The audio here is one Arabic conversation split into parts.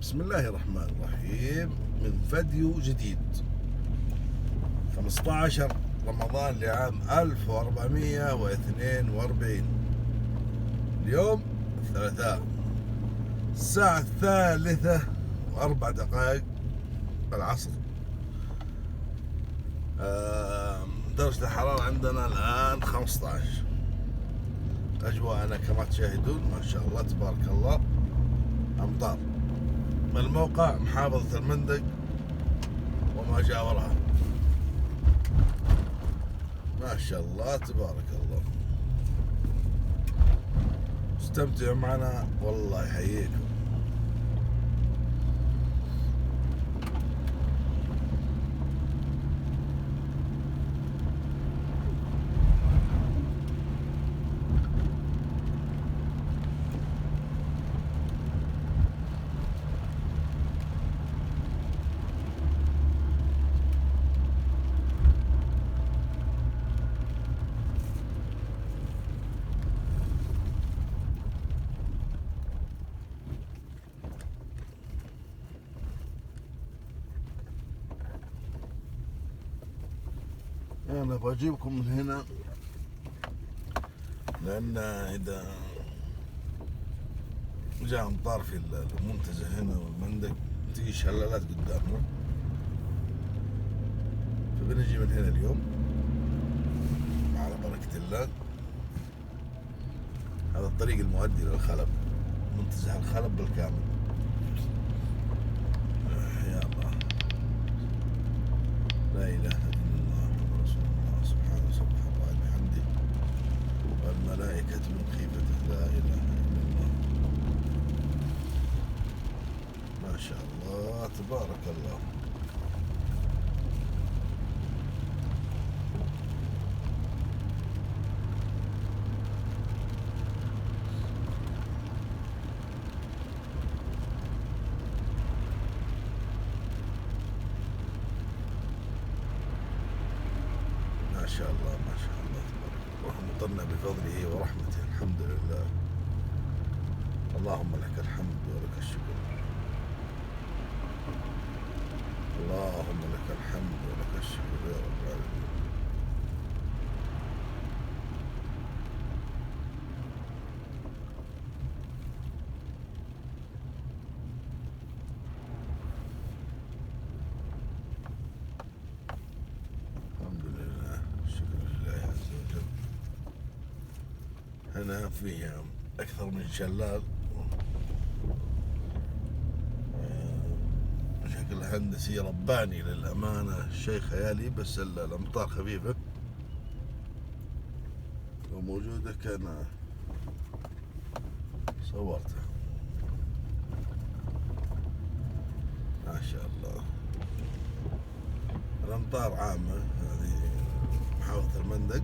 بسم الله الرحمن الرحيم. من فيديو جديد 15 رمضان لعام 1442. اليوم الثلاثاء، الساعة 3:04 العصر. درجة الحرارة عندنا الآن 15. أجواءنا كما تشاهدون ما شاء الله تبارك الله أمطار. الموقع محافظة المندق وما جاورها، ما شاء الله تبارك الله. استمتعوا معنا والله يحييكم. أنا بجيبكم من هنا لأن إذا جاء أمطار في المنتزه هنا والمندق تيجي شلالات قدامنا، فبنجي من هنا اليوم على بركة الله. هذا الطريق المؤدي للخلب، منتزه الخلب بالكامل. يا الله، لا إله إلا الله محمد رسول الله، سبحانه سبحان الله بحمده والملائكة من خيفته، لا إله إلا الله. ما شاء الله تبارك الله. ما شاء الله ما شاء الله تبارك الله. مطرنا بفضله ورحمته، الحمد لله. اللهم لك الحمد ولك الشكر، اللهم لك الحمد ولك الشكر يا رب العالمين. الحمد لله، الشكر لله عز وجل. هنا فيه أكثر من شلال، بشكل هندسي رباني للأمانة، شيء خيالي، بس الأمطار خفيفة وموجودة كان صورتها. ما شاء الله. الأمطار عامة، هذه محافظة المندق.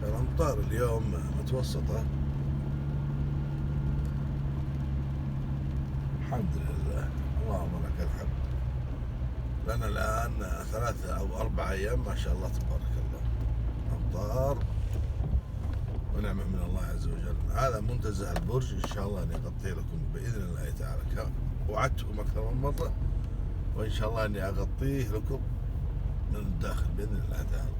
الأمطار اليوم متوسطة، الحمد لله، اللهم لك الحمد. لنا الآن 3 أو 4 أيام ما شاء الله تبارك الله أمطار هذا منتزه البرج إن شاء الله أني أغطيه لكم بإذن الله تعالى. وعدتكم أكثر من مرة، وإن شاء الله أني أغطيه لكم من الداخل بإذن الله تعالى.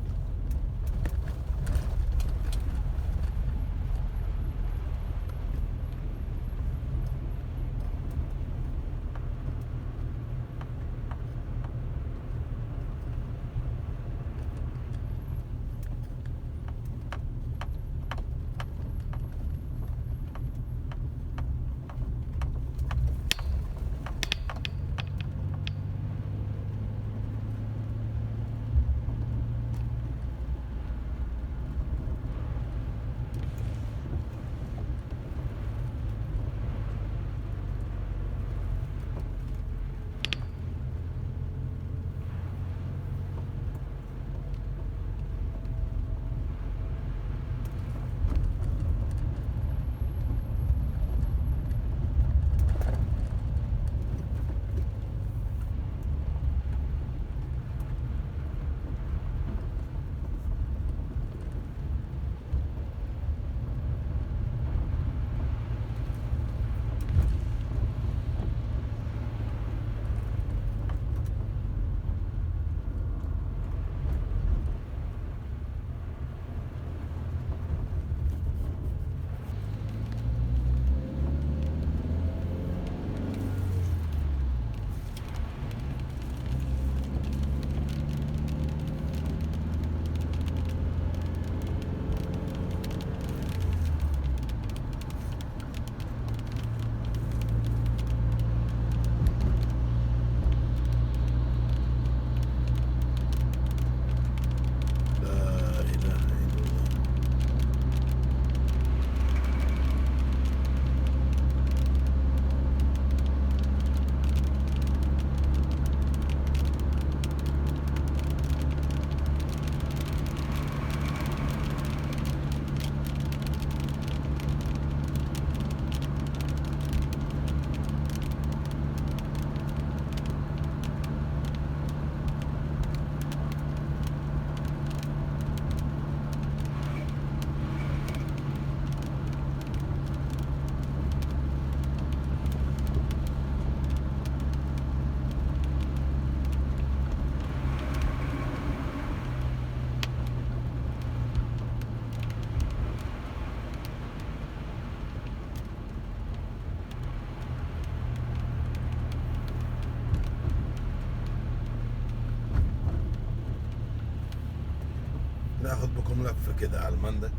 ناخذ بكم لفة كذا على المندق.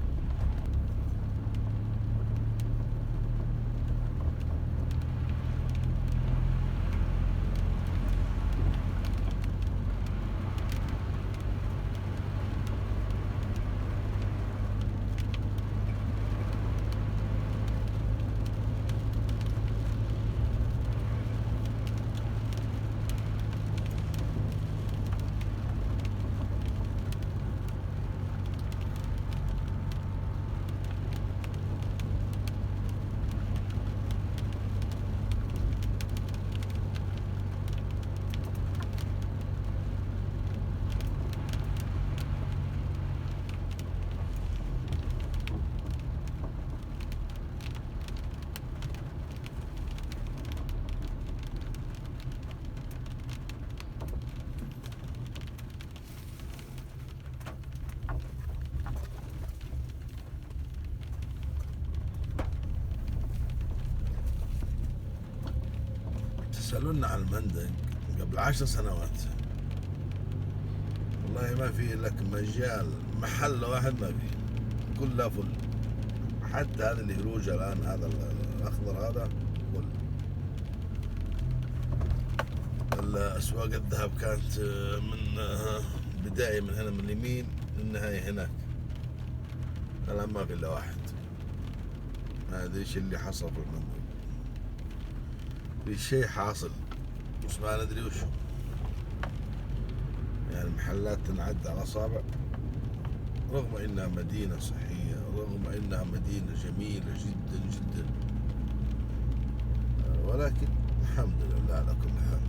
سألونا عن المندق قبل 10 سنوات، والله ما في لك مجال، محل واحد ما في، كلها فل. حتى هذا اللي يروج الآن، هذا الأخضر هذا فل. الأسواق الذهب كانت من بداية من هنا من اليمين للنهاية هناك، الآن ما في إلا واحد. هذا إيش اللي حصل في المندق، في شيء حاصل بس ما ندري وشو. يعني محلات تنعد على أصابع، رغم إنها مدينة صحية، رغم إنها مدينة جميلة جدا جدا، ولكن الحمد لله على كل حال.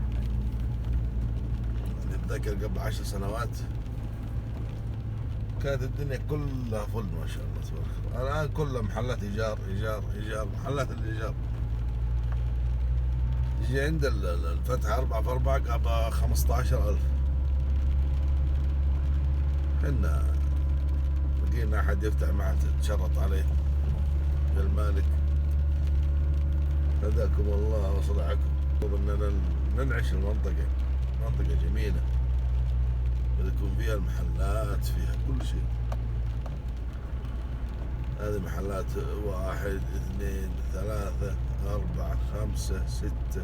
أتذكر قبل 10 سنوات كانت الدنيا كلها فل ما شاء الله تبارك الله. الآن كلها محلات إيجار إيجار إيجار، محلات الإيجار. يجي عند الفتح 4 في 4 ب 15,000. حنا لقينا أحد يفتح معه تشرط عليه المالك، هداكم الله وصلحكم. إننا ننعش المنطقة، منطقة جميلة يكون فيها المحلات، فيها كل شيء. هذه محلات 1 2 3 4 5 6،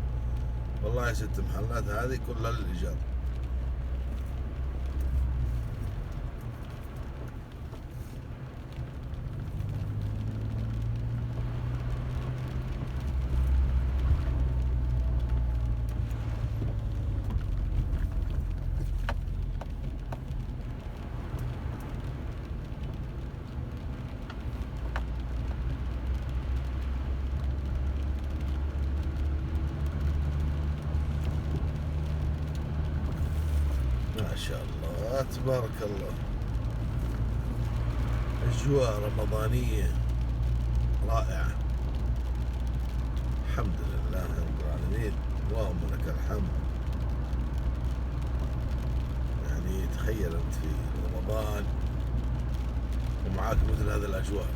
والله 6 محلات هذه كلها للإيجار. ما شاء الله تبارك الله، أجواء رمضانية رائعة. الحمد لله رب العالمين، اللهم لك الحمد. يعني تخيل أنت في رمضان ومعاك مثل هذه الأجواء،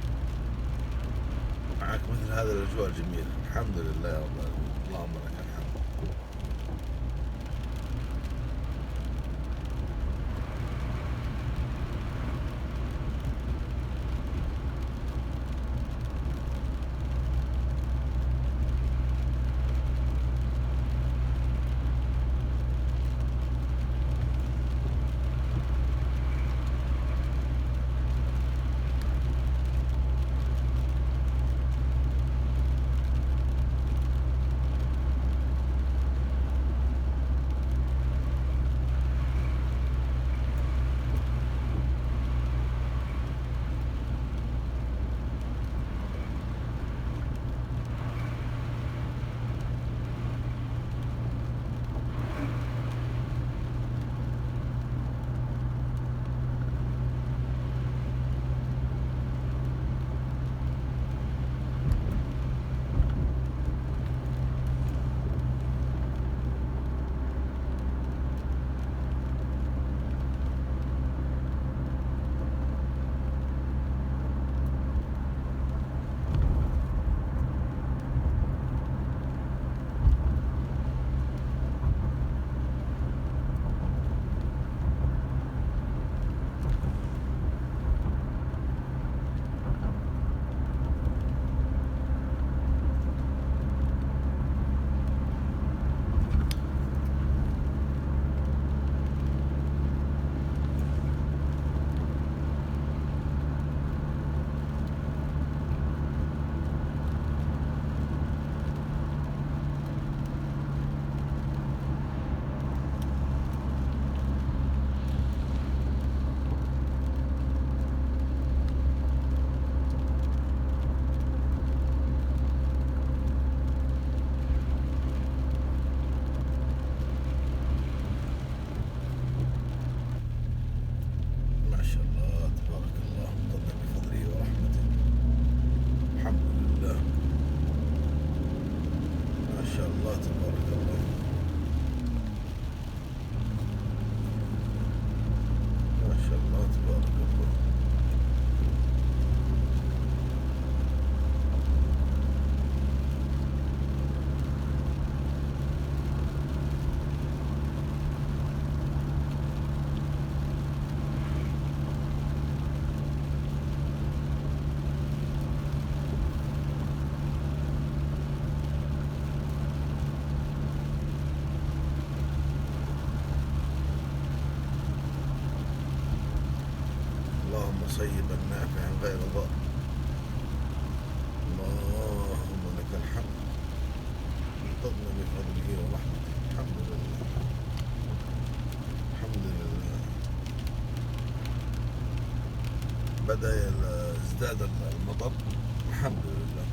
معاك مثل هذه الأجواء الجميلة. الحمد لله يا رب العالمين، اللهم لك الحمد. صيبا نافعا غير ضار. اللهم لك الحمد، انقذنا بفضله ورحمته. الحمد لله، الحمد لله. بدأ ازداد المطر، الحمد لله.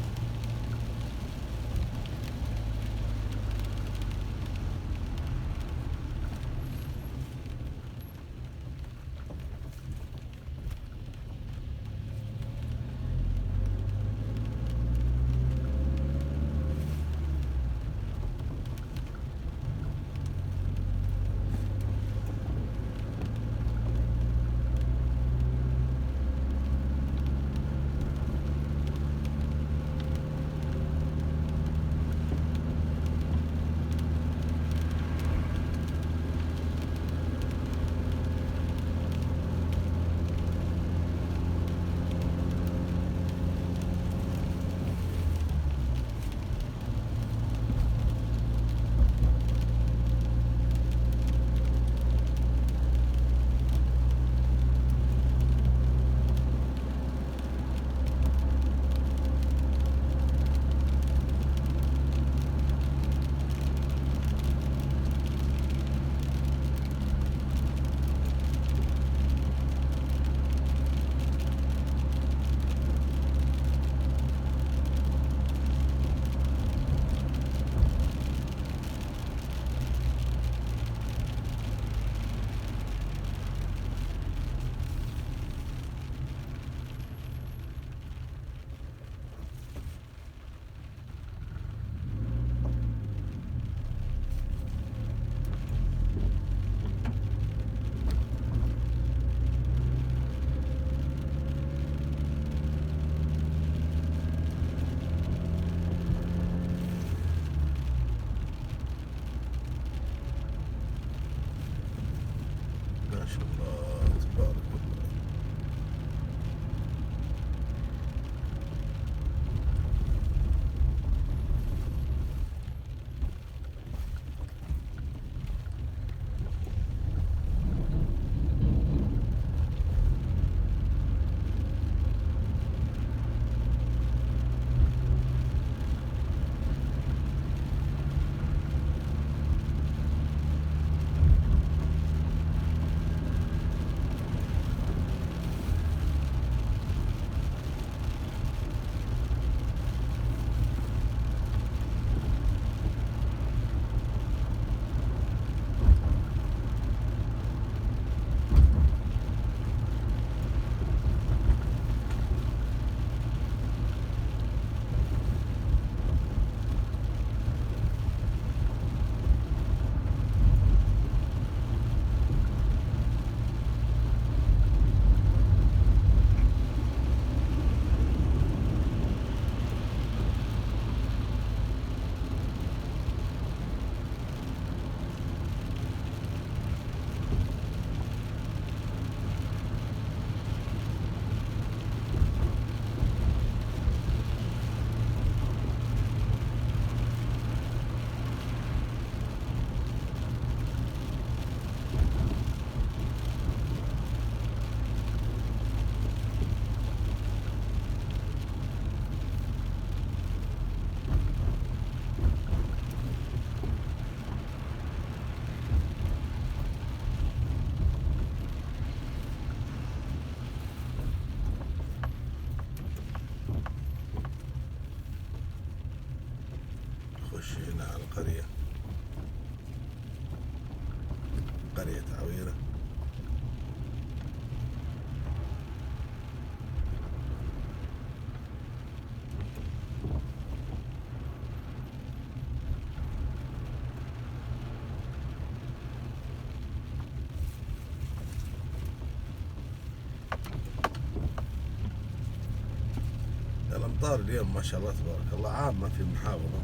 الأمطار اليوم ما شاء الله تبارك الله عامة في المحافظة،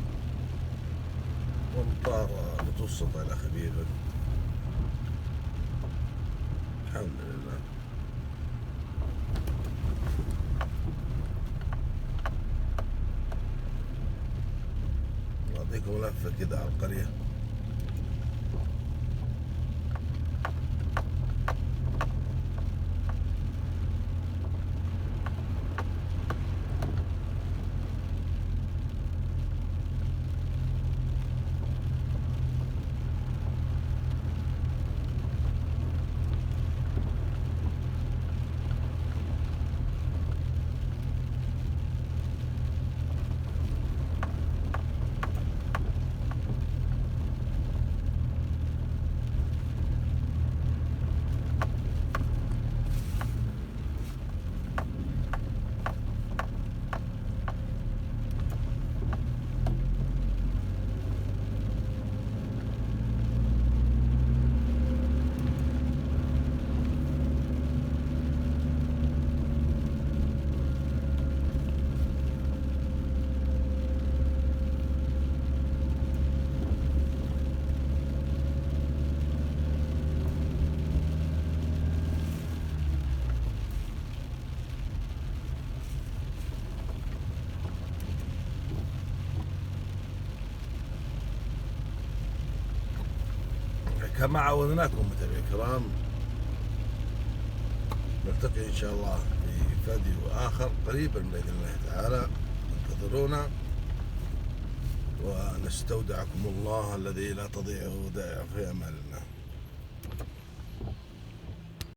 وأمطار متوسطة إلى خفيفة الحمد لله. أعطيكم لفة كده على القرية. كما عودناكم متابعي الكرام، نلتقي إن شاء الله في فيديو آخر قريبا بإذن الله تعالى. انتظرونا، ونستودعكم الله الذي لا تضيع ودائع في أمان الله.